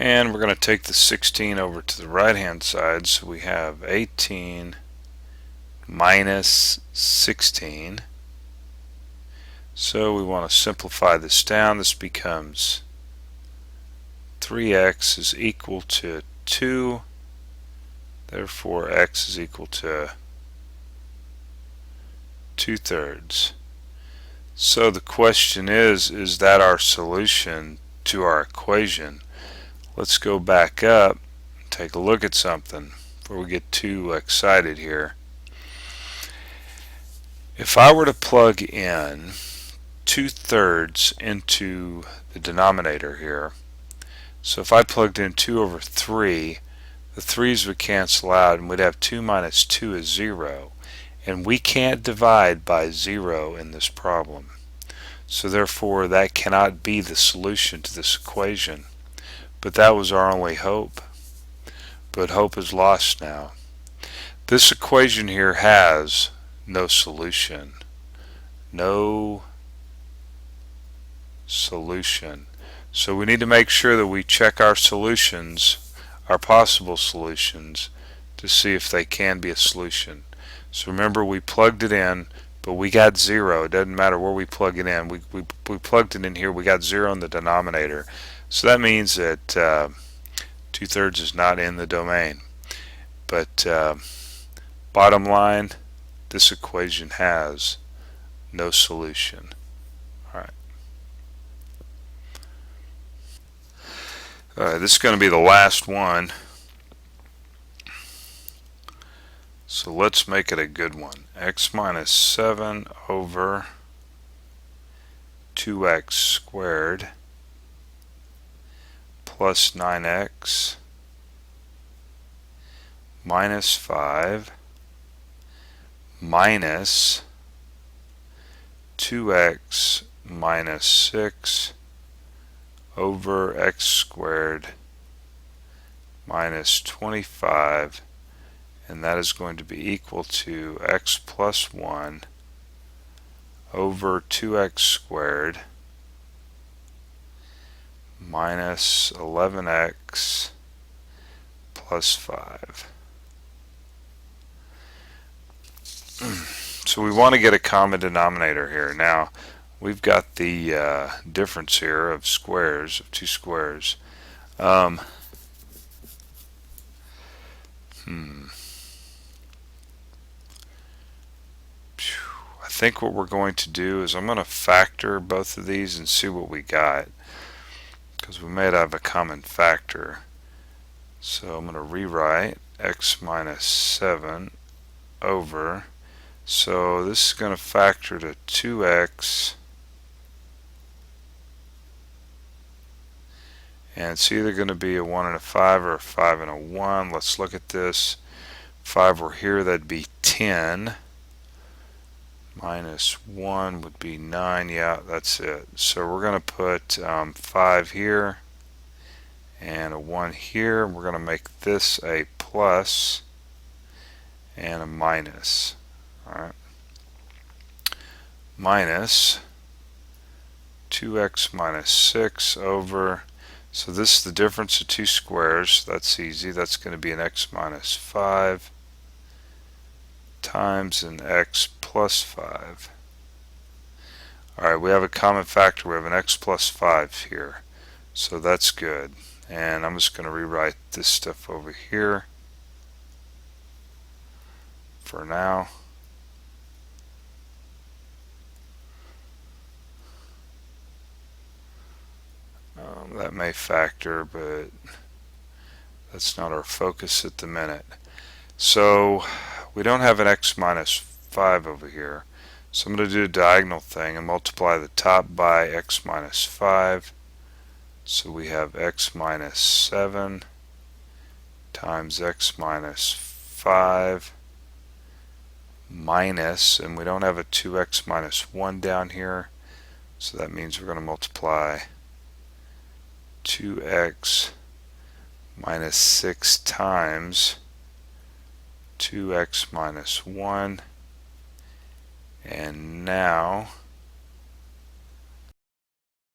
And we're going to take the 16 over to the right hand side, so we have 18 minus 16. So we want to simplify this down. This becomes 3x is equal to 2. Therefore, x is equal to 2/3. So the question is that our solution to our equation? Let's go back up and take a look at something before we get too excited here. If I were to plug in 2/3 into the denominator here, so if I plugged in 2 over 3, the 3's would cancel out and we'd have 2 minus 2 is 0. And we can't divide by 0 in this problem. So therefore that cannot be the solution to this equation. But that was our only hope. But hope is lost now. This equation here has no solution. No solution. So we need to make sure that we check our solutions, our possible solutions, to see if they can be a solution. So remember, we plugged it in, but we got 0. It doesn't matter where we plug it in. We plugged it in here. We got 0 in the denominator. So that means that 2/3 is not in the domain. But bottom line, this equation has no solution. Alright. This is going to be the last one. So let's make it a good one. X minus 7 over 2x squared plus 9x minus 5 minus 2x minus 6 over x squared minus 25, and that is going to be equal to x plus 1 over 2x squared minus 11x plus 5. So we want to get a common denominator here. Now we've got the difference here of squares, of two squares. I think what we're going to do is I'm going to factor both of these and see what we got, because we may have a common factor. So I'm going to rewrite x minus 7 over, so this is going to factor to 2x, and it's either going to be a 1 and a 5 or a 5 and a 1. Let's look at this. 5 were here, that'd be 10. Minus 1 would be 9. Yeah, that's it. So we're going to put 5 here and a 1 here. We're going to make this a plus and a minus. Alright. Minus 2x minus 6 over, so this is the difference of two squares. That's easy. That's going to be an x minus 5 times an x plus 5. Alright, we have a common factor. We have an x plus 5 here. So that's good. And I'm just going to rewrite this stuff over here for now. That may factor, but that's not our focus at the minute. So we don't have an x minus 5 over here. So I'm going to do a diagonal thing and multiply the top by x minus 5. So we have x minus 7 times x minus 5 minus, and we don't have a 2x minus 1 down here, so that means we're going to multiply 2x minus 6 times 2x minus 1, and now